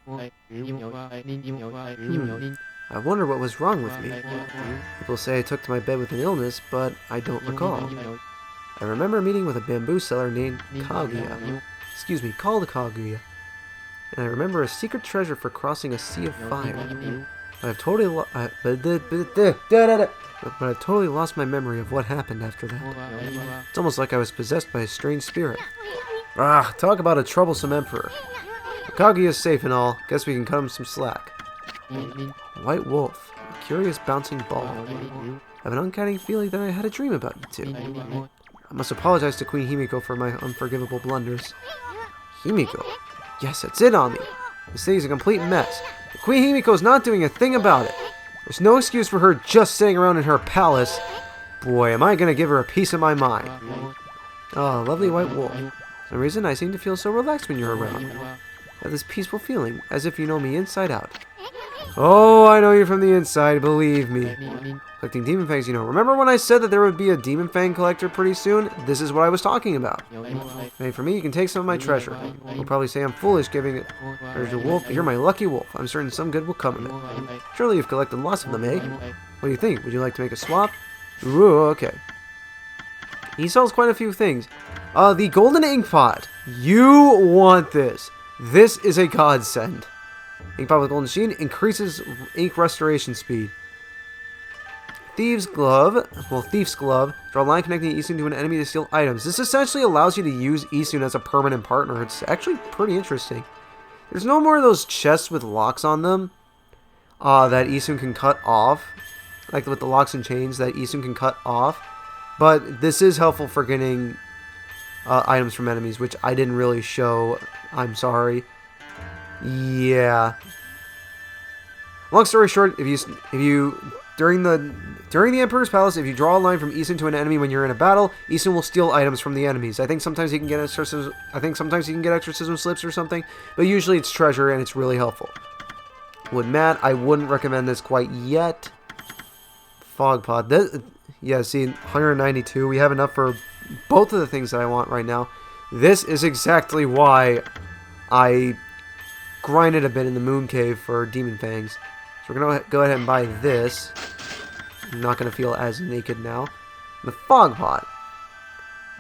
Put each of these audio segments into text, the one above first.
I wonder what was wrong with me. People say I took to my bed with an illness, but I don't recall. I remember meeting with a bamboo seller named Kaguya. Excuse me, called Kaguya. And I remember a secret treasure for crossing a sea of fire. But I've totally lost my memory of what happened after that. It's almost like I was possessed by a strange spirit. Ah, talk about a troublesome emperor. Kaguya's safe and all. Guess we can cut him some slack. White wolf, a curious bouncing ball. I have an uncanny feeling that I had a dream about you two. I must apologize to Queen Himiko for my unforgivable blunders. Himiko? Yes, it's it on me. This thing is a complete mess. Queen Himiko's not doing a thing about it. There's no excuse for her just sitting around in her palace. Boy, am I gonna give her a piece of my mind. Oh, lovely white wolf. For some reason, I seem to feel so relaxed when you're around. I have this peaceful feeling, as if you know me inside out. Oh, I know you from the inside, believe me. Collecting demon fangs, you know. Remember when I said that there would be a demon fang collector pretty soon? This is what I was talking about. Hey, for me, you can take some of my treasure. You'll probably say I'm foolish giving it to a wolf, but you're my lucky wolf. I'm certain some good will come of it. Surely you've collected lots of them, eh? What do you think? Would you like to make a swap? Ooh, okay. He sells quite a few things. The golden ink pot. You want this. This is a godsend. Ink pot with golden sheen increases ink restoration speed. Thief's Glove. Draw a line connecting Isun to an enemy to steal items. This essentially allows you to use Isun as a permanent partner. It's actually pretty interesting. There's no more of those chests with locks on them that Isun can cut off. Like with the locks and chains that Isun can cut off. But this is helpful for getting items from enemies, which I didn't really show. I'm sorry. Yeah. Long story short, if you during the Emperor's Palace, if you draw a line from Isun to an enemy when you're in a battle, Isun will steal items from the enemies. I think sometimes he can get exorcism slips or something, but usually it's treasure and it's really helpful. Wood mat, I wouldn't recommend this quite yet. Fog pod. Yeah, see, 192. We have enough for both of the things that I want right now. This is exactly why I grinded a bit in the Moon Cave for Demon Fangs. So we're going to go ahead and buy this. I'm not going to feel as naked now. The Fog Pot.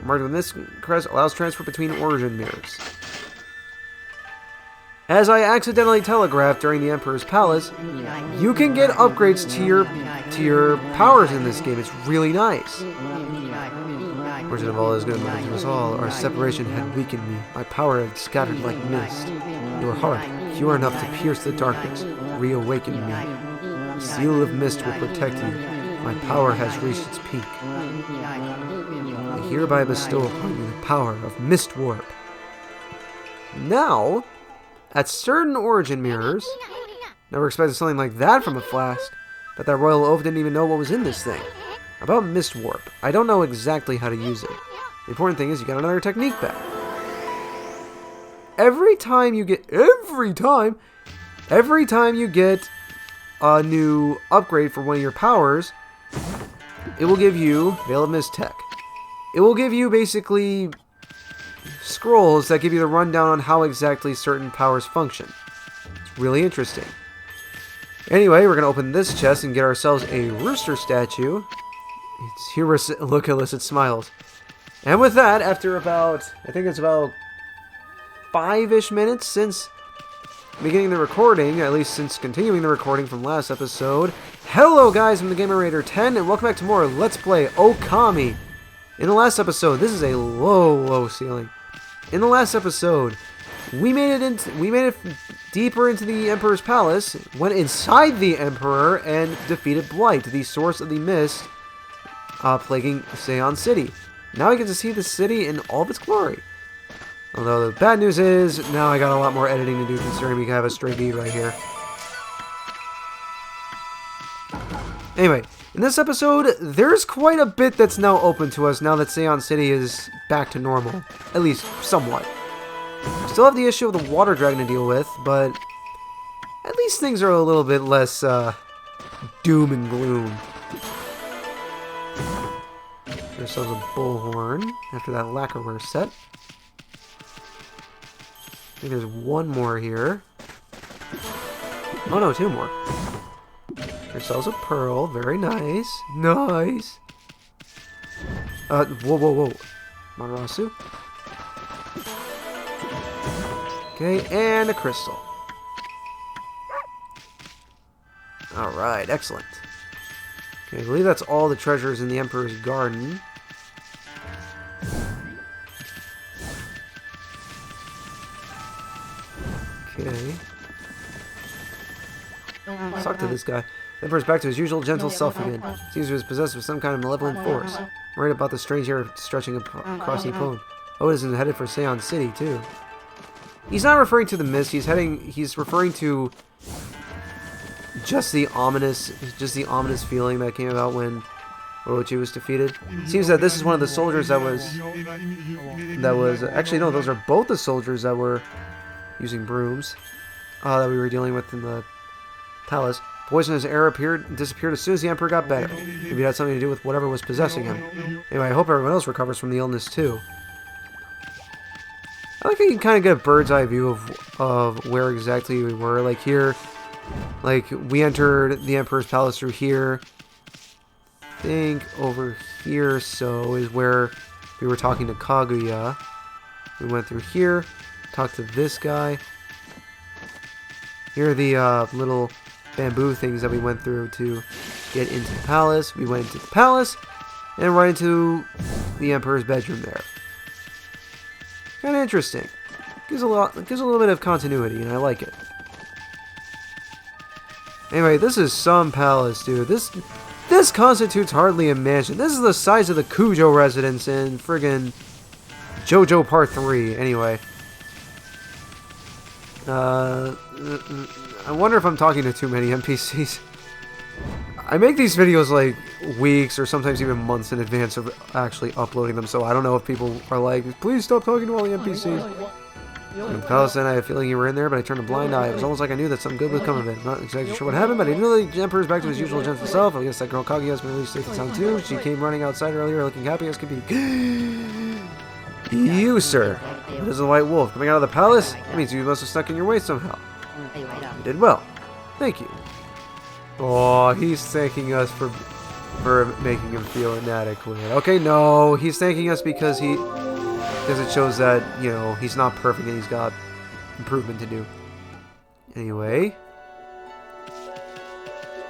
Marked with this crest allows transfer between origin mirrors. As I accidentally telegraphed during the Emperor's Palace, you can get upgrades to your powers in this game. It's really nice. Origin of all is good and to us all. Our separation had weakened me. My power had scattered like mist. Your heart, pure enough to pierce the darkness, reawakened me. The seal of mist will protect you. My power has reached its peak. I hereby bestow upon you the power of Mist Warp. Now, at certain origin mirrors, never expected something like that from a flask. But that royal oaf didn't even know what was in this thing. About Mist Warp, I don't know exactly how to use it. The important thing is you got another technique back. Every time you get a new upgrade for one of your powers, it will give you Veil of Mist Tech. It will give you basically scrolls that give you the rundown on how exactly certain powers function. It's really interesting. Anyway, we're going to open this chest and get ourselves a rooster statue. It's humor, look illicit smiles. And with that, after about, I think it's about 5-ish minutes since beginning the recording, at least since continuing the recording from last episode. Hello guys, I'm the Gamer Raider 10, and welcome back to more Let's Play Okami. In the last episode, this is a low ceiling. In the last episode, we made it deeper into the Emperor's Palace, went inside the Emperor, and defeated Blight, the source of the mist plaguing Sei-an City. Now I get to see the city in all of its glory. Although the bad news is, now I got a lot more editing to do considering we have a stray B right here. Anyway, in this episode, there's quite a bit that's now open to us now that Sei-an City is back to normal. At least, somewhat. We still have the issue of the water dragon to deal with, but at least things are a little bit less doom and gloom. Get ourselves a bullhorn after that lacquerware set. I think there's one more here. Oh no, 2 more. Yourselves a pearl. Very nice. Nice. Whoa. Marasu. Okay, and a crystal. Alright, excellent. Okay, I believe that's all the treasures in the Emperor's Garden. Okay. Let's talk to this guy. The Emperor's back to his usual gentle self again. Seems he was possessed with some kind of malevolent force. I'm worried about the strange air stretching across Nippon. Oh, it isn't headed for Sei-an City, too. He's not referring to the mist, he's referring to just the ominous feeling that came about when Orochi was defeated. Seems that this is one of the soldiers that was actually no, those are both the soldiers that were using brooms that we were dealing with in the palace. Poisonous air disappeared as soon as the Emperor got better. Maybe it had something to do with whatever was possessing him. Anyway, I hope everyone else recovers from the illness too. I like how you can kind of get a bird's eye view of where exactly we were. Like here, like we entered the Emperor's palace through here. I think over here so is where we were talking to Kaguya. We went through here, talked to this guy. Here are the little bamboo things that we went through to get into the palace. We went into the palace and right into the Emperor's bedroom there. Kind of interesting. Gives a little bit of continuity, and I like it. Anyway, this is some palace, dude. This constitutes hardly a mansion. This is the size of the Kujo residence in friggin' JoJo Part 3. Anyway. I wonder if I'm talking to too many NPCs. I make these videos like weeks or sometimes even months in advance of actually uploading them, so I don't know if people are like, please stop talking to all the NPCs. In the palace, then I had a feeling you were in there, but I turned a blind eye. It was almost like I knew that something good would come of it. I'm not exactly sure what happened, but I knew the Emperor's back to his usual gentle self. I guess that girl Kaguya has been released safe and sound too. She came running outside earlier looking happy as could be. You, sir. What is the White Wolf? Coming out of the palace? That means you must have stuck in your way somehow. You did well. Thank you. Oh, he's thanking us for making him feel inadequate. Okay, no, he's thanking us because it shows that, you know, he's not perfect and he's got improvement to do. Anyway.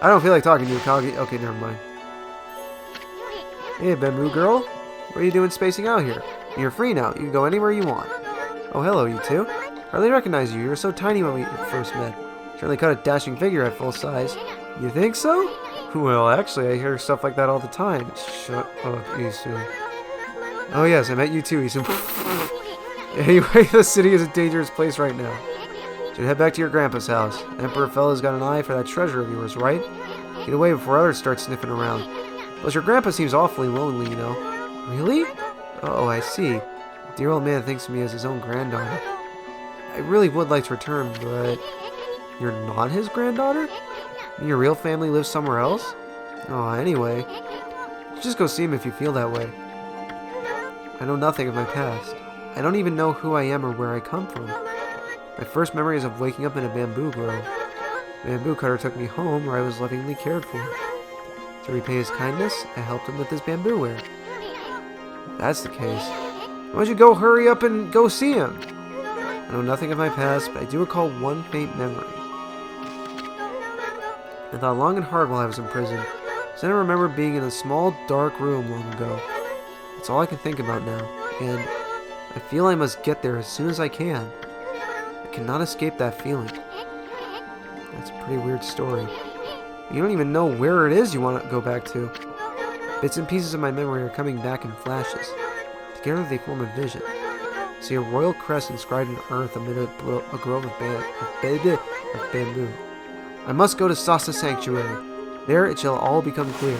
I don't feel like talking to you, Kagi. Okay, never mind. Hey, Bamboo Girl. What are you doing spacing out here? You're free now. You can go anywhere you want. Oh, hello, you two. Hardly recognize you. You were so tiny when we first met. Certainly cut a dashing figure at full size. You think so? Well, actually, I hear stuff like that all the time. Shut up, Isu. Oh yes, I met you too, Isu. Anyway, the city is a dangerous place right now. Should head back to your grandpa's house. Emperor fella's got an eye for that treasure of yours, right? Get away before others start sniffing around. Plus, your grandpa seems awfully lonely, you know. Really? Oh, I see. Dear old man thinks of me as his own granddaughter. I really would like to return, but you're not his granddaughter? Your real family lives somewhere else? Oh, anyway. Just go see him if you feel that way. I know nothing of my past. I don't even know who I am or where I come from. My first memory is of waking up in a bamboo grove. The bamboo cutter took me home where I was lovingly cared for. To repay his kindness, I helped him with his bamboo ware. If that's the case, why don't you go hurry up and go see him? I know nothing of my past, but I do recall one faint memory. I thought long and hard while I was in prison. Then I remember being in a small, dark room long ago. That's all I can think about now, and I feel I must get there as soon as I can. I cannot escape that feeling. That's a pretty weird story. You don't even know where it is you want to go back to. Bits and pieces of my memory are coming back in flashes. Together they form a vision. I see a royal crest inscribed in earth amid a grove of bamboo. I must go to Sasa Sanctuary. There it shall all become clear.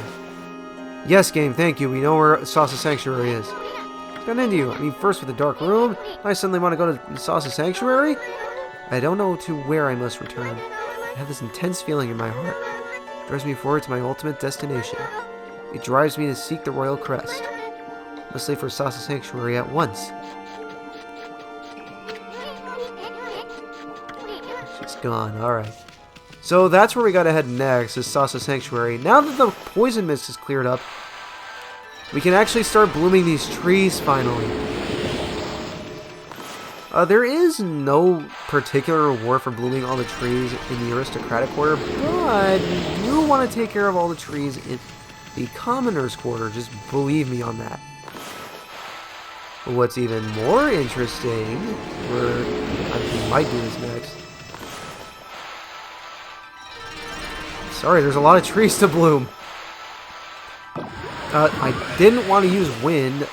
Yes, game, thank you. We know where Sasa Sanctuary is. What's gotten into you? I mean, first with the dark room, I suddenly want to go to Sasa Sanctuary? I don't know to where I must return. I have this intense feeling in my heart. It drives me forward to my ultimate destination. It drives me to seek the royal crest. I must leave for Sasa Sanctuary at once. She's gone, alright. So that's where we gotta head next, is Sasa Sanctuary. Now that the poison mist is cleared up, we can actually start blooming these trees finally. There is no particular reward for blooming all the trees in the aristocratic quarter, but you do want to take care of all the trees in the commoners quarter. Just believe me on that. What's even more interesting, I might do this next. Sorry, there's a lot of trees to bloom. I didn't want to use wind.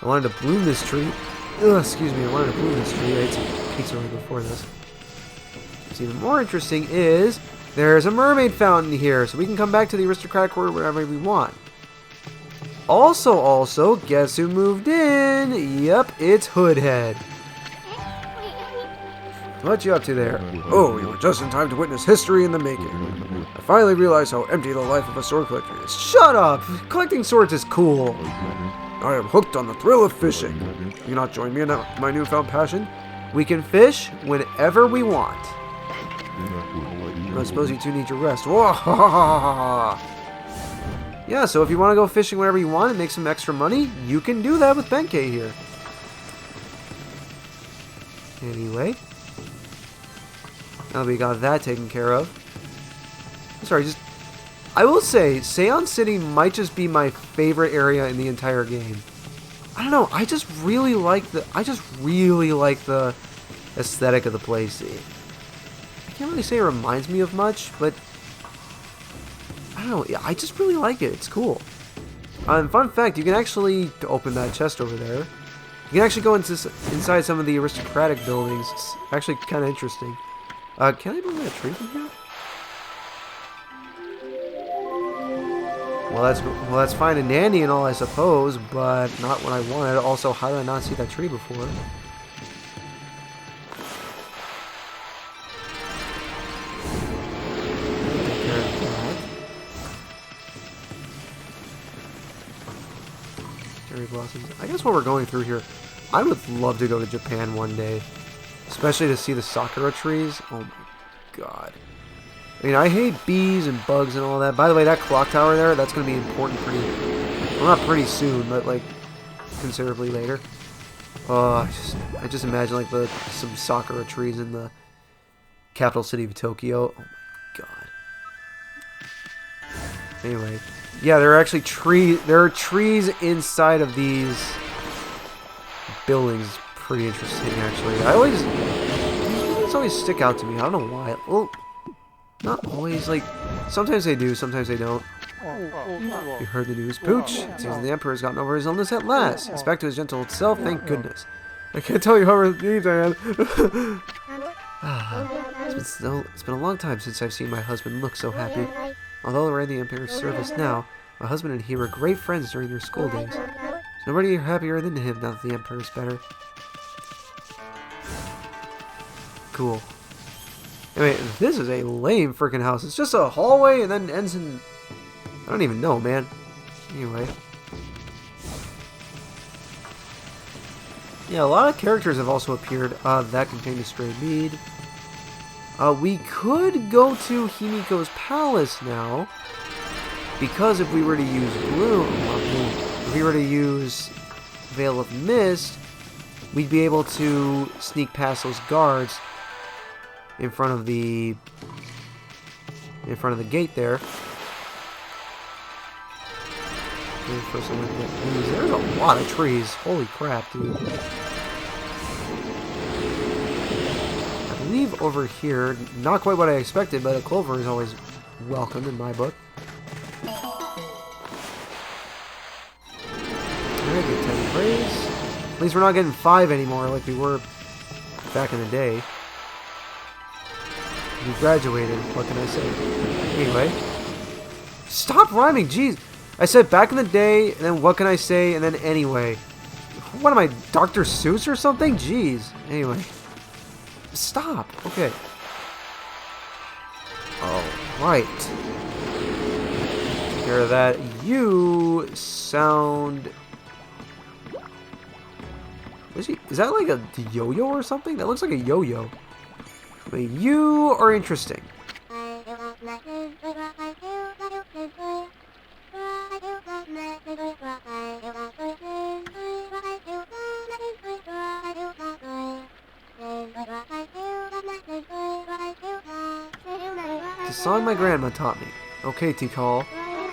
I wanted to bloom this tree. Excuse me, I wanted to bloom this tree. I ate some pizza right before this. What's even more interesting is there's a mermaid fountain here, so we can come back to the aristocratic quarter whenever we want. Also, guess who moved in? Yep, it's Hoodhead. What you up to there? Oh, you were just in time to witness history in the making. I finally realized how empty the life of a sword collector is. Shut up! Collecting swords is cool. I am hooked on the thrill of fishing. You not join me in my newfound passion? We can fish whenever we want. I suppose you two need your rest. Yeah, so if you want to go fishing whenever you want and make some extra money, you can do that with Benkei here. Anyway. Now we got that taken care of. Sorry, I will say, Sei-an City might just be my favorite area in the entire game. I don't know, I just really like the aesthetic of the place. I can't really say it reminds me of much, but I don't know, I just really like it. It's cool. And fun fact, you can actually open that chest over there. You can actually go inside some of the aristocratic buildings. It's actually kind of interesting. Can I move that tree from here? Well, that's fine and dandy and all, I suppose, but not what I wanted. Also, how did I not see that tree before? Take care of that. Cherry blossoms. I guess what we're going through here, I would love to go to Japan one day, especially to see the sakura trees. Oh my god. I mean, I hate bees and bugs and all that. By the way, that clock tower there, that's going to be important well, not pretty soon, but, like, considerably later. I just imagine, like, some sakura trees in the capital city of Tokyo. Oh, my god. Anyway. Yeah, there are trees inside of these buildings. Pretty interesting, actually. These always stick out to me. I don't know why. Well, not always, like, sometimes they do, sometimes they don't. You heard the news, Pooch? It seems the Emperor's gotten over his illness at last. He's back to his gentle self, thank goodness. I can't tell you how relieved I am. It's been a long time since I've seen my husband look so happy. Although we're in the Emperor's service now, my husband and he were great friends during their school days. There's nobody happier than him now that the Emperor's better. Cool. Anyway, this is a lame freaking house. It's just a hallway and then ends in... I don't even know, man. Anyway. Yeah, a lot of characters have also appeared that contain a stray mead. We could go to Himiko's palace now. Because if we were to use if we were to use Veil of Mist, we'd be able to sneak past those guards in front of the gate there. First I'm gonna get these. There's a lot of trees. Holy crap, dude. I believe over here, not quite what I expected, but a clover is always welcome in my book. Alright, get 10 praise. At least we're not getting 5 anymore like we were back in the day. We graduated, what can I say? Anyway. Stop rhyming, jeez! I said back in the day, and then what can I say, and then anyway. What am I, Dr. Seuss or something? Jeez. Anyway. Stop. Okay. Alright. Take care of that. You sound... Is that like a yo-yo or something? That looks like a yo-yo. But you are interesting. It's a song my grandma taught me. Okay, Tikal.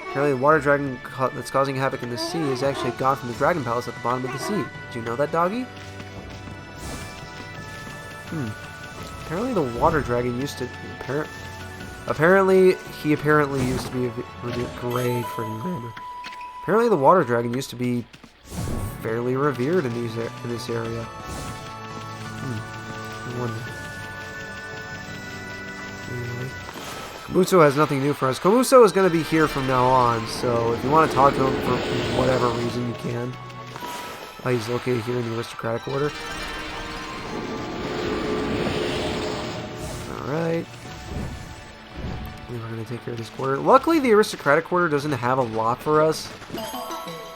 Apparently the water dragon that's causing havoc in the sea is actually a god from the dragon palace at the bottom of the sea. Did you know that, doggy? Apparently the water dragon used to... Apparently he used to be a great friggin' grammar. Apparently the water dragon used to be fairly revered in this area. I wonder. Anyway. Komuso has nothing new for us. Komuso is going to be here from now on, so if you want to talk to him for whatever reason, you can. He's located here in the aristocratic order. Alright. We're going to take care of this quarter. Luckily, the aristocratic quarter doesn't have a lot for us.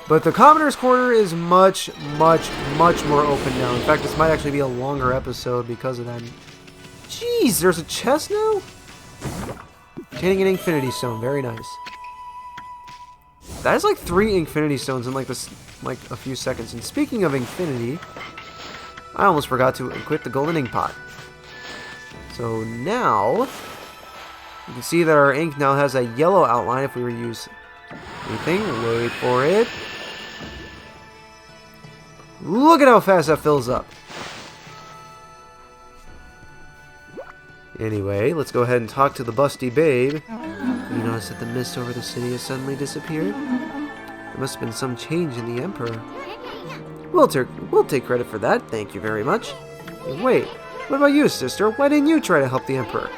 But the commoner's quarter is much, much, much more open now. In fact, this might actually be a longer episode because of that. Jeez, there's a chest now? Obtaining an Infinity Stone, very nice. That is like 3 Infinity Stones in like a few seconds. And speaking of Infinity, I almost forgot to equip the Golden Ink Pot. So now, you can see that our ink now has a yellow outline if we were to use anything. Wait for it. Look at how fast that fills up. Anyway, let's go ahead and talk to the busty babe. You notice that the mist over the city has suddenly disappeared? There must have been some change in the Emperor. We'll take credit for that, thank you very much. Hey, wait, what about you, sister? Why didn't you try to help the Emperor?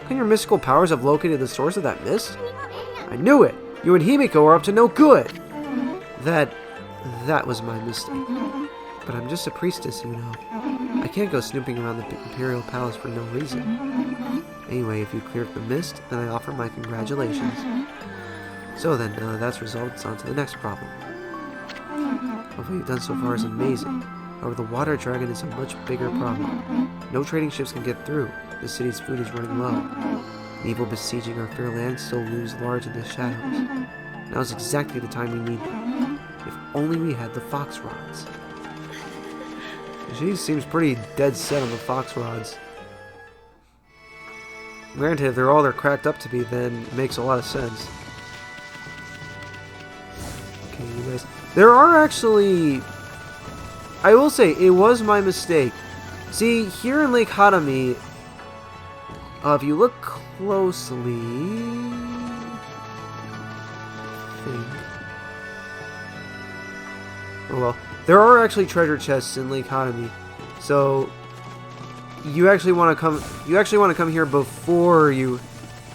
Can your mystical powers have located the source of that mist? I knew it! You and Himiko are up to no good! That was my mistake. But I'm just a priestess, you know. I can't go snooping around the Imperial Palace for no reason. Anyway, if you clear up the mist, then I offer my congratulations. So then, now that that's resolved, it's on to the next problem. What you've done so far is amazing. However, the water dragon is a much bigger problem. No trading ships can get through. The city's food is running low. An evil besieging our fair land still looms large in the shadows. Now's exactly the time we need them. If only we had the fox rods. She seems pretty dead set on the fox rods. Granted, if they're all they're cracked up to be, then it makes a lot of sense. Okay, you guys. There are actually... I will say, it was my mistake. See, here in Lake Harami, if you look closely... Oh well. There are actually treasure chests in Lake Harami, so you actually want to come here before you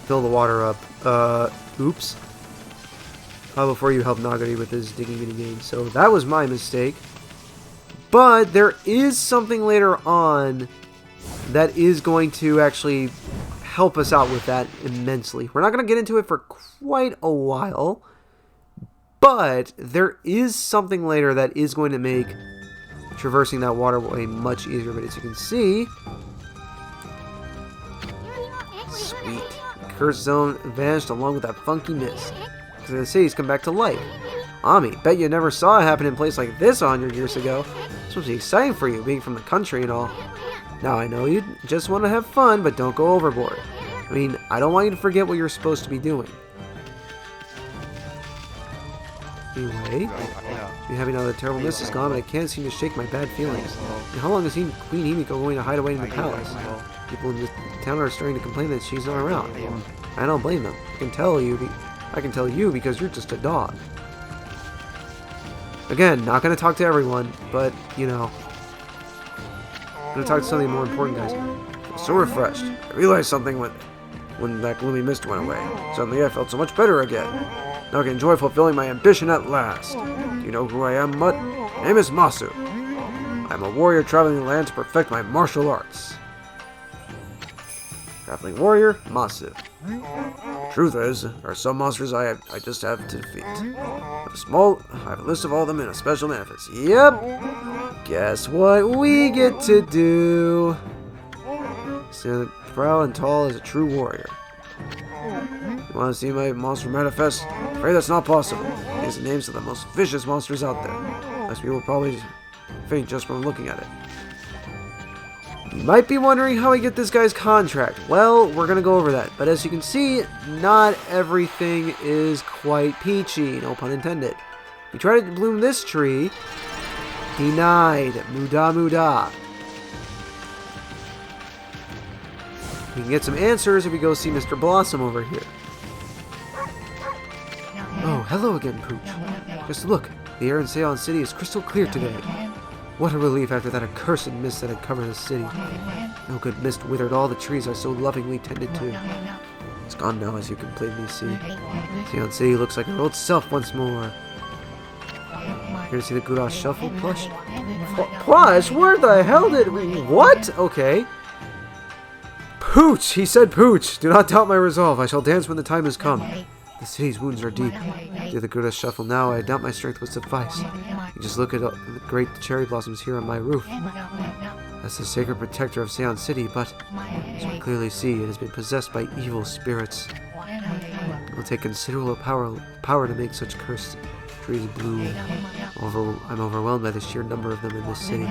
fill the water up. Oops. Before you help Nagari with his digging minigame. So that was my mistake. But there is something later on that is going to actually help us out with that immensely. We're not going to get into it for quite a while. But there is something later that is going to make traversing that waterway much easier. But as you can see... Sweet. The cursed zone vanished along with that funky mist. Because the city's come back to life. Ami, bet you never saw it happen in a place like this 100 years ago. This must be exciting for you, being from the country and all. Now I know you just want to have fun, but don't go overboard. I mean, I don't want you to forget what you're supposed to be doing. Anyway, I'm happy now that the terrible mist is gone, but I can't seem to shake my bad feelings. And how long is Queen Himiko going to hide away in the palace? People in the town are starting to complain that she's not around. I don't blame them. I can tell you because you're just a dog. Again, not going to talk to everyone, but, you know. I'm going to talk to some of the more important guys. I'm so refreshed. I realized something when that gloomy mist went away. Suddenly I felt so much better again. Now I can enjoy fulfilling my ambition at last. Do you know who I am, Mutt? My name is Masu. I'm a warrior traveling the land to perfect my martial arts. Traveling warrior, Masu. Truth is, there are some monsters I just have to defeat. I have a list of all of them in a special manifest. Yep. Guess what we get to do? Stand proud and tall as a true warrior. You want to see my monster manifest? Afraid that's not possible. These are the names of the most vicious monsters out there. Most people will probably faint just from looking at it. You might be wondering how I get this guy's contract. Well, we're gonna go over that. But as you can see, not everything is quite peachy. No pun intended. We tried to bloom this tree. Denied. Muda muda. We can get some answers if we go see Mr. Blossom over here. Oh, hello again, Pooch. Just look. The air in Sei-an City is crystal clear today. What a relief after that accursed mist that had covered the city. No good mist withered all the trees I so lovingly tended to. It's gone now, as you can plainly see. Sei-an City looks like her old self once more. Here to see the Gura Shuffle plush? Plush? Where the hell did we... What? Okay. Pooch! He said Pooch! Do not doubt my resolve. I shall dance when the time has come. The city's wounds are deep. Do the Gura Shuffle now, I doubt my strength would suffice. You just look at the great cherry blossoms here on my roof. That's the sacred protector of Sei-an City, but as we clearly see, it has been possessed by evil spirits. It will take considerable power to make such cursed trees bloom. I'm overwhelmed by the sheer number of them in this city.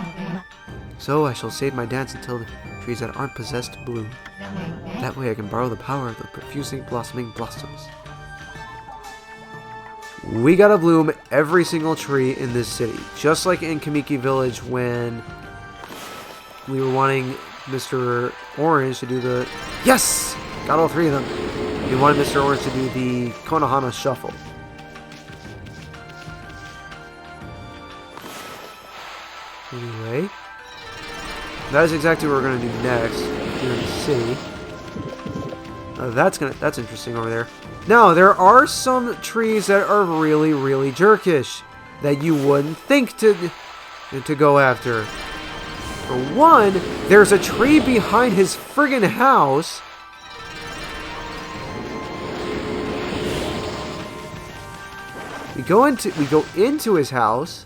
So I shall save my dance until the trees that aren't possessed bloom. That way I can borrow the power of the profusely blossoming blossoms. We gotta bloom every single tree in this city. Just like in Kamiki Village when we were wanting Mr. Orange to do the... Yes! Got all three of them. We wanted Mr. Orange to do the Konohana Shuffle. Anyway, that is exactly what we're gonna do next here in the city. That's interesting over there. Now, there are some trees that are really, really jerkish that you wouldn't think to go after. For one, there's a tree behind his friggin' house. We go into his house.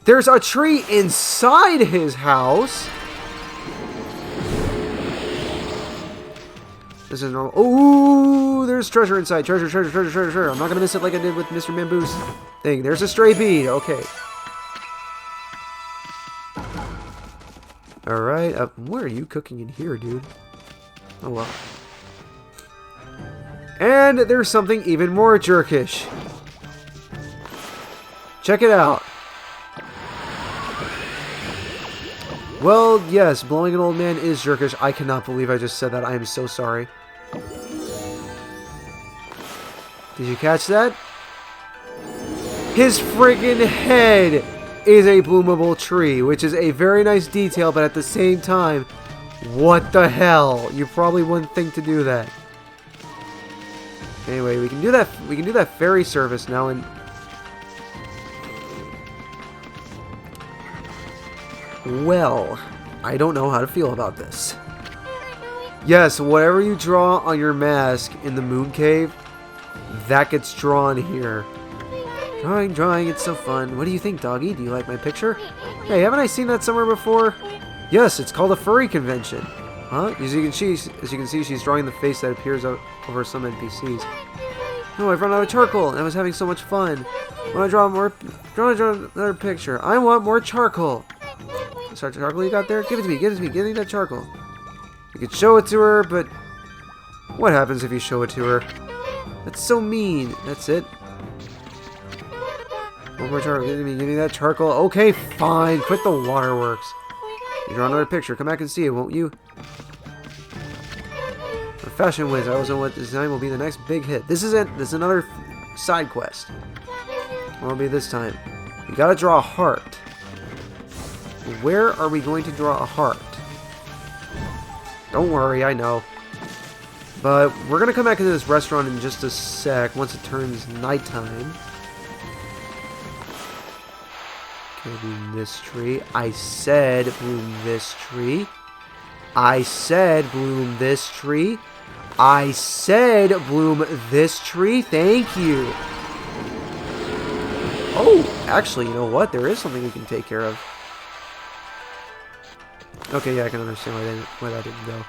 There's a tree inside his house. This is normal. Oh, there's treasure inside. Treasure, treasure, treasure, treasure. I'm not gonna miss it like I did with Mr. Bamboo's thing. There's a stray bead. Okay. Alright. What are you cooking in here, dude? Oh, well. And there's something even more jerkish. Check it out. Well, yes, blowing an old man is jerkish. I cannot believe I just said that. I am so sorry. Did you catch that? His friggin' head is a bloomable tree, which is a very nice detail, but at the same time, what the hell? You probably wouldn't think to do that. Anyway, we can do that. We can do that ferry service now, and well, I don't know how to feel about this. Yes, whatever you draw on your mask in the moon cave, that gets drawn here. Drawing, drawing, it's so fun. What do you think, doggy? Do you like my picture? Hey, haven't I seen that somewhere before? Yes, it's called a furry convention. Huh? As you can see, she's drawing the face that appears over some NPCs. No, I've run out of charcoal, and I was having so much fun. Want to draw more? Draw another picture. I want more charcoal. Sorry, charcoal you got there? Give it to me, give it to me, give me that charcoal. You could show it to her, but what happens if you show it to her? That's so mean. That's it. One more charcoal. Give me that charcoal. Okay, fine. Quit the waterworks. You draw another picture. Come back and see it, won't you? A fashion whiz. I also know what design will be the next big hit. This is it. This is another side quest. What will be this time? You gotta draw a heart. Where are we going to draw a heart? Don't worry, I know. But we're going to come back into this restaurant in just a sec once it turns nighttime. Gonna bloom this tree. I said bloom this tree. I said bloom this tree. I said bloom this tree. Thank you. Oh, actually, you know what? There is something we can take care of. Okay, yeah, I can understand why that didn't go.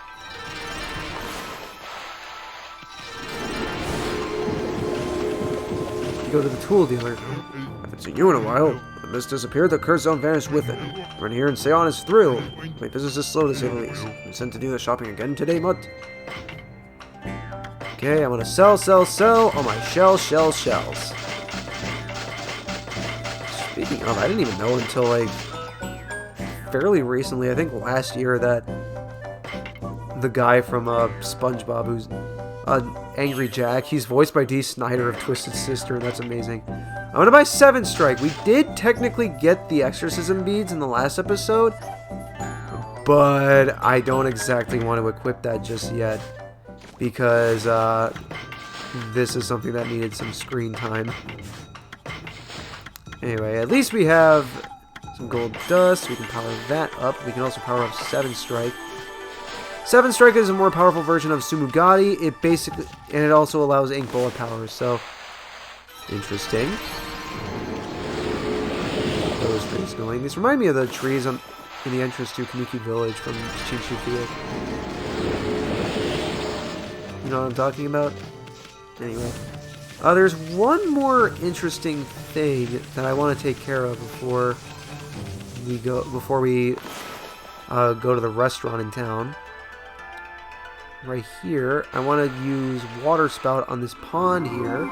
to go to the tool dealer. Haven't seen you in a while. The mist disappeared, the cursed zone vanished with it. Everyone here in Sei-an is thrilled. My business is slow to say the least. I'm sent to do the shopping again today, Mutt. Okay, I'm gonna sell all my shells. Speaking of, I didn't even know until like fairly recently, I think last year, that the guy from SpongeBob, who's Angry Jack, he's voiced by Dee Snider of Twisted Sister, and that's amazing. I'm gonna buy 7 Strike. We did technically get the exorcism beads in the last episode, but I don't exactly want to equip that just yet, because this is something that needed some screen time. Anyway, at least we have some gold dust. We can power that up. We can also power up 7 Strike. 7 Strike is a more powerful version of Sumugati. It basically, and it also allows ink bullet powers. So interesting. Those trees going. These remind me of the trees in the entrance to Kaneki Village from Chinshu Field. You know what I'm talking about? Anyway. There's one more interesting thing that I want to take care of before we go to the restaurant in town. Right here, I want to use water spout on this pond here.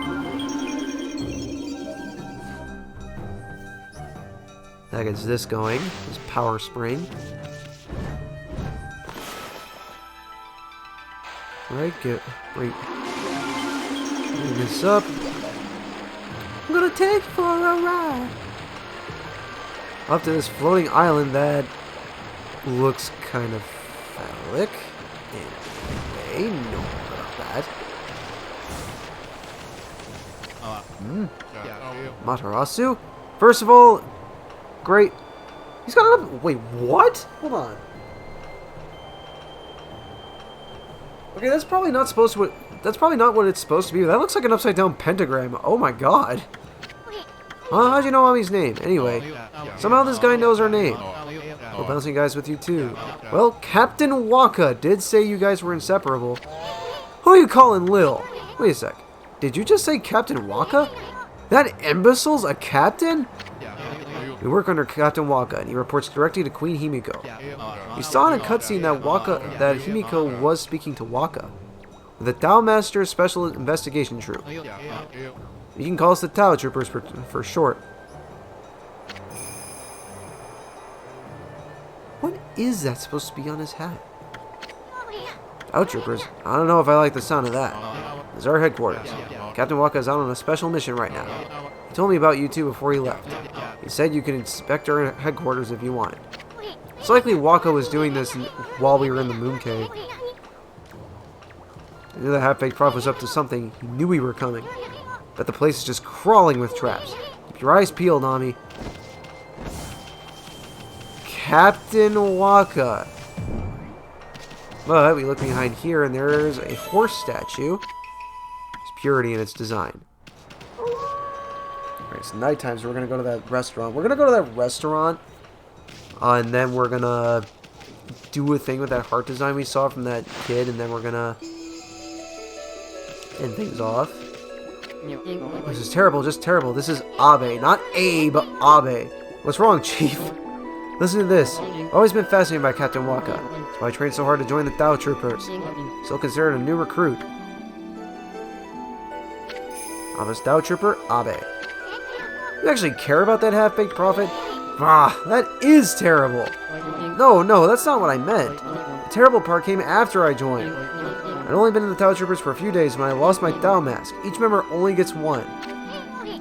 That gets this going. This power spring. Right, bring this up. I'm gonna take you for a ride. Up to this floating island that looks kind of phallic. Anyway, no about that. Matarasu? First of all, great. He's got another. Wait, what? Hold on. Okay, that's probably not supposed to. That's probably not what it's supposed to be. That looks like an upside down pentagram. Oh my god. How'd you know Ami's name? Anyway, somehow this guy knows our name. We're bouncing guys with you too. Well, Captain Waka did say you guys were inseparable. Who are you calling Lil? Wait a sec. Did you just say Captain Waka? That imbecile's a captain? We work under Captain Waka, and he reports directly to Queen Himiko. We saw in a cutscene that Himiko was speaking to Waka, the Tao Master's Special Investigation Troop. You can call us the Tao Troopers for short. What is that supposed to be on his hat? Tao Troopers? I don't know if I like the sound of that. This is our headquarters. Captain Waka is out on a special mission right now. He told me about you two before he left. He said you could inspect our headquarters if you wanted. It's likely Waka was doing this while we were in the Moon Cave. I knew the half-baked prof was up to something. He knew we were coming. But the place is just crawling with traps. Keep your eyes peeled, Nami. Captain Waka. But we look behind here and there's a horse statue. There's purity in its design. Alright, it's nighttime, so we're going to go to that restaurant. We're going to go to that restaurant. And then we're going to do a thing with that heart design we saw from that kid. And then we're going to end things off. This is terrible, just terrible. This is Abe. Not Abe, Abe. What's wrong, Chief? Listen to this. I've always been fascinated by Captain Waka. That's why I trained so hard to join the Tao Troopers. Still considered a new recruit. Abe's Tao Trooper, Abe. You actually care about that half-baked prophet? Ah, that is terrible. No, that's not what I meant. The terrible part came after I joined. I'd only been in the Tao Troopers for a few days when I lost my Tao mask. Each member only gets one.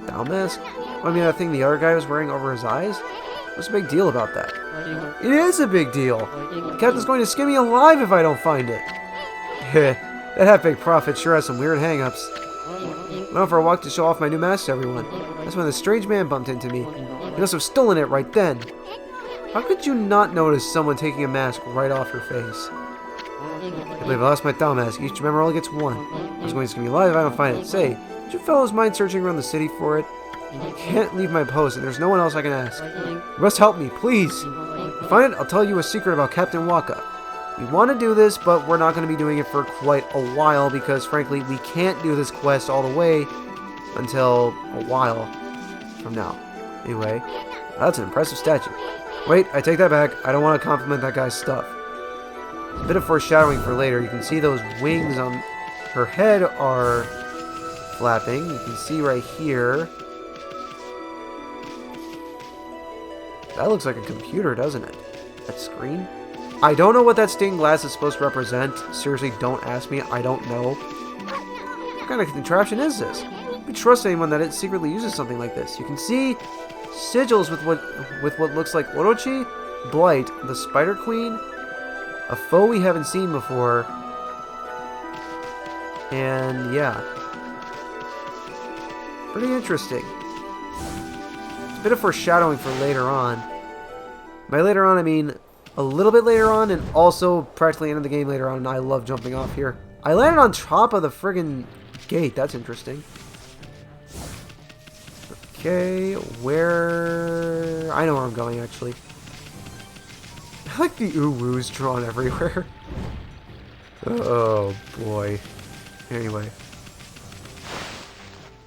Tao mask? I mean, that thing the other guy was wearing over his eyes? What's the big deal about that? It is a big deal. The captain's going to skin me alive if I don't find it. Heh, that half-baked prophet sure has some weird hang-ups. I went out for a walk to show off my new mask to everyone. That's when this strange man bumped into me. He must have stolen it right then. How could you not notice someone taking a mask right off your face? I believe I lost my Tao mask. Each member only gets one. I was going to skin me alive if I don't find it. Say, did you fellows mind searching around the city for it? I can't leave my post, and there's no one else I can ask. You must help me, please. If you find it, I'll tell you a secret about Captain Waka. We want to do this, but we're not going to be doing it for quite a while, because frankly, we can't do this quest all the way until a while from now. Anyway, that's an impressive statue. Wait, I take that back. I don't want to compliment that guy's stuff. A bit of foreshadowing for later. You can see those wings on her head are flapping. You can see right here. That looks like a computer, doesn't it? That screen? I don't know what that stained glass is supposed to represent. Seriously, don't ask me. I don't know. What kind of contraption is this? We trust anyone that it secretly uses something like this. You can see sigils with what looks like Orochi, Blight, the Spider Queen, a foe we haven't seen before, and yeah, pretty interesting. It's a bit of foreshadowing for later on. By later on, I mean a little bit later on, and also practically end of the game later on. And I love jumping off here. I landed on top of the friggin' gate. That's interesting. Okay, where... I know where I'm going, actually. I like the ooh-woos drawn everywhere. Oh, boy. Anyway.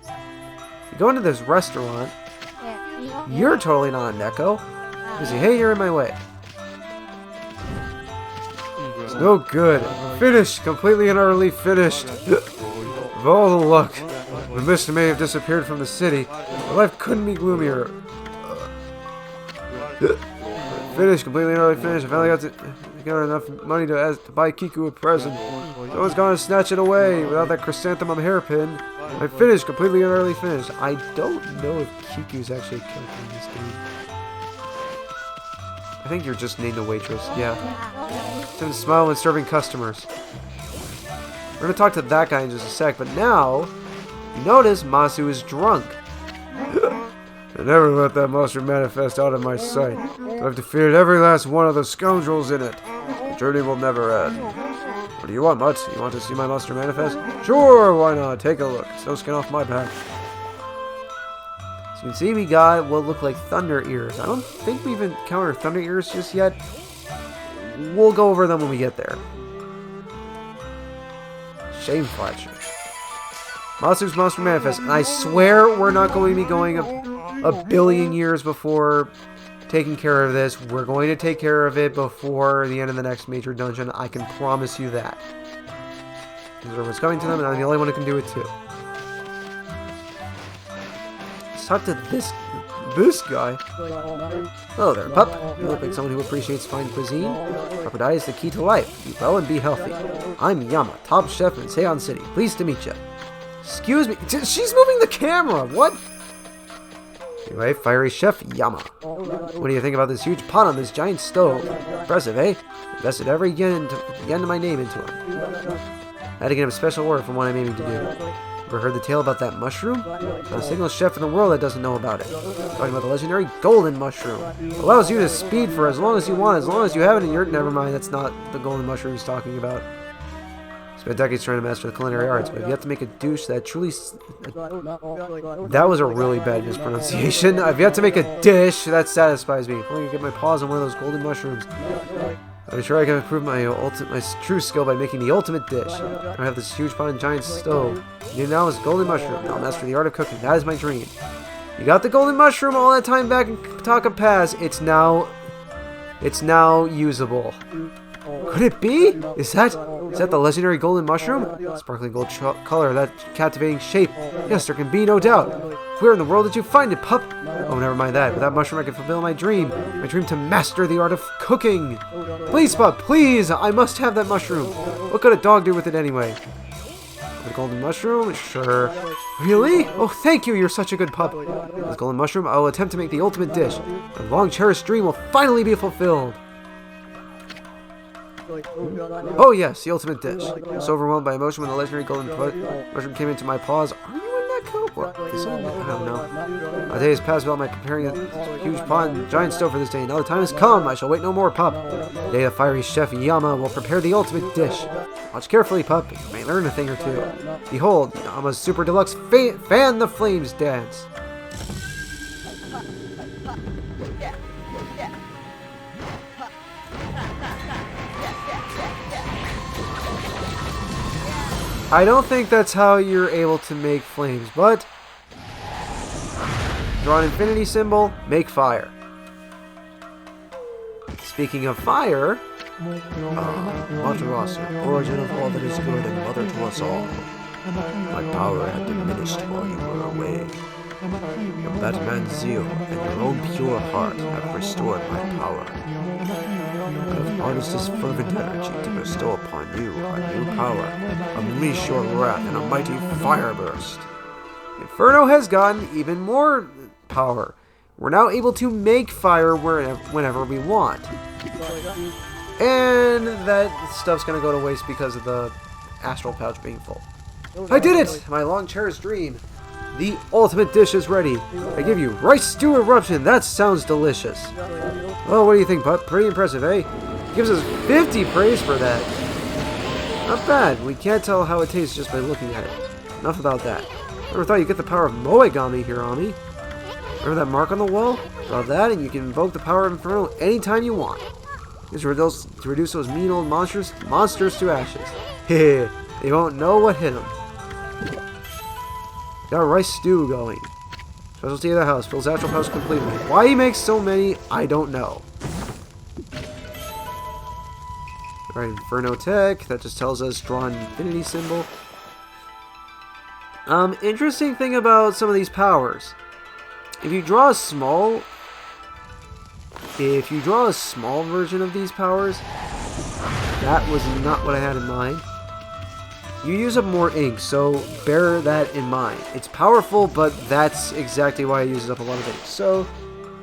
You go into this restaurant. You're totally not a Neko. You say, hey, you're in my way. It's no good. Finished. Completely and utterly finished. Of all the luck. The mist may have disappeared from the city. My life couldn't be gloomier. Finished, completely and utterly finished. I finally got enough money to buy Kiku a present. Someone's gonna snatch it away without that chrysanthemum hairpin. I'm finished, completely and utterly finished. I don't know if Kiku's actually a character in this game. I think you're just named a waitress. Yeah. Time to smile when serving customers. We're gonna talk to that guy in just a sec, but now you notice Masu is drunk. I never let that monster manifest out of my sight. I've defeated every last one of the scoundrels in it. The journey will never end. What do you want, Mutt? You want to see my monster manifest? Sure, why not? Take a look. It's no skin off my back. So you can see we got what look like thunder ears. I don't think we've encountered thunder ears just yet. We'll go over them when we get there. Shame Fletcher. Masu's Monster Manifest. And I swear we're not going to be going a billion years before taking care of this. We're going to take care of it before the end of the next major dungeon. I can promise you that. Because everyone's coming to them, and I'm the only one who can do it too. Let's talk to this guy. Hello there, pup. You look like someone who appreciates fine cuisine. Proper diet is the key to life. Be well and be healthy. I'm Yama, top chef in Sei-an City. Pleased to meet you. Excuse me. She's moving the camera. What? Anyway, fiery chef Yama. What do you think about this huge pot on this giant stove? Impressive, eh? Invested every yen of my name into it. I had to get him a special order from what I'm aiming to do. Ever heard the tale about that mushroom? Not a single chef in the world that doesn't know about it. Talking about the legendary golden mushroom. It allows you to speed for as long as you want, as long as you have it in your... Never mind, that's not the golden mushroom he's talking about. Spent decades trying to master the culinary arts, but I've yet to make a dish that truly... That was a really bad mispronunciation. I've yet to make a dish that satisfies me. I'm going to get my paws on one of those golden mushrooms. I'm sure I can improve my true skill by making the ultimate dish. I have this huge pot and giant stove. You now is golden mushroom. Now master the art of cooking. That is my dream. You got the golden mushroom all that time back in Taka Pass. It's now usable. Could it be? Is that the legendary golden mushroom? Sparkling gold color, that captivating shape. Yes, there can be no doubt. Where in the world did you find it, pup? Oh, never mind that. With that mushroom, I can fulfill my dream. My dream to master the art of cooking. Please, pup, please. I must have that mushroom. What could a dog do with it anyway? The golden mushroom? Sure. Really? Oh, thank you. You're such a good pup. With the golden mushroom, I will attempt to make the ultimate dish. My long-cherished dream will finally be fulfilled. Oh yes, the ultimate dish. I was overwhelmed by emotion when the legendary golden mushroom came into my paws. Are you in that coat? What? I don't know. A day has passed without my preparing a huge pot and giant stove for this day. Now the time has come. I shall wait no more, pup. Today the fiery chef Yama will prepare the ultimate dish. Watch carefully, pup. You may learn a thing or two. Behold, Yama's super deluxe fan the flames dance. I don't think that's how you're able to make flames, but Draw an infinity symbol, make fire. Speaking of fire, Matarasu, origin of all that is good and mother to us all. My power had diminished while you were away. Your Batman's zeal and your own pure heart have restored my power. I have harnessed this fervent energy to bestow upon you a new power, unleash your wrath in a mighty fire burst. Inferno has gotten even more power. We're now able to make fire whenever we want. And that stuff's gonna go to waste because of the astral pouch being full. I did it! My long-cherished dream. The ultimate dish is ready. I give you rice stew eruption. That sounds delicious. Oh, what do you think, Pup? Pretty impressive, eh? Gives us 50 praise for that. Not bad. We can't tell how it tastes just by looking at it. Enough about that. Never thought you'd get the power of Moegami, Hirami. Remember that mark on the wall? Draw that, and you can invoke the power of Inferno anytime you want. This to reduce those mean old monsters to ashes. Hehe. They won't know what hit them. Got a rice stew going. Specialty of the house. Fills astral house completely. Why he makes so many, I don't know. Alright, Inferno Tech. That just tells us draw an infinity symbol. Interesting thing about some of these powers. If you draw a small version of these powers, that was not what I had in mind. You use up more ink, so bear that in mind. It's powerful, but that's exactly why it uses up a lot of ink. So,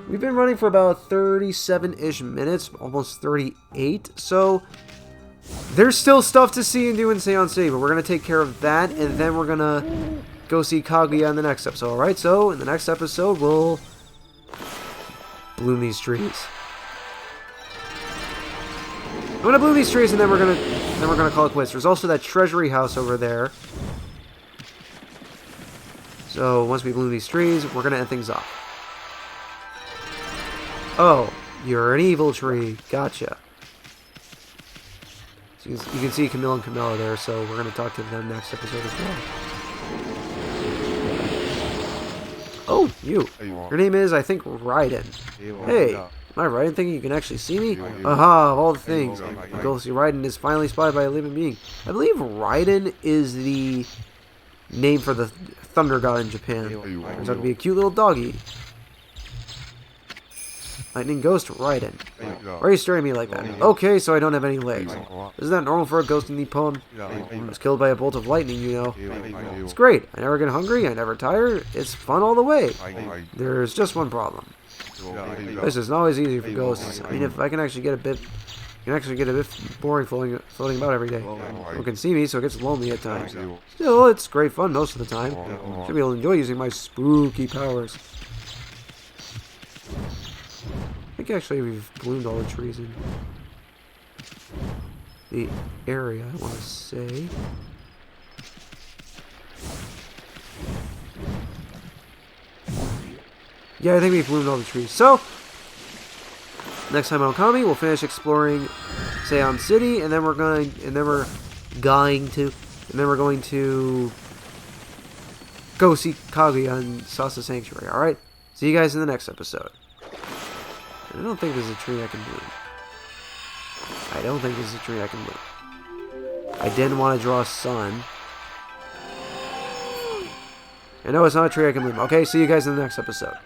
we've been running for about 37-ish minutes, almost 38, so there's still stuff to see and do in Sei-an City, but we're going to take care of that, and then we're going to go see Kaguya in the next episode, alright? So, in the next episode, we'll bloom these trees. I'm going to bloom these trees, and then we're going to call it quits. There's also that treasury house over there. So, once we bloom these trees, we're going to end things off. Oh, you're an evil tree. Gotcha. So you can see Camille and Camilla there, so we're going to talk to them next episode as well. Oh, you. Your name is, I think, Raiden. Hey, am I Raiden thinking you can actually see me? Aha, of all the things. The ghostly Raiden is finally spotted by a living being. I believe Raiden is the name for the thunder god in Japan. Turns out to be a cute little doggy. Lightning Ghost Raiden. Why are you staring at me like that? Okay, so I don't have any legs. Isn't that normal for a ghost in Nippon? I was killed by a bolt of lightning, you know. It's great. I never get hungry. I never tire. It's fun all the way. There's just one problem. This isn't always easy for ghosts. I mean, if I can actually get a bit boring floating about every day. No one can see me, so it gets lonely at times. Still, it's great fun most of the time. Should be able to enjoy using my spooky powers. I think actually we've bloomed all the trees in the area, I want to say. Yeah, I think we've bloomed all the trees. So, next time on Okami, we'll finish exploring Sei-an City, and then we're going to go see Kaguya in Sasa Sanctuary. All right, see you guys in the next episode. I don't think there's a tree I can bloom. I didn't want to draw a sun. I know it's not a tree I can bloom. Okay, see you guys in the next episode.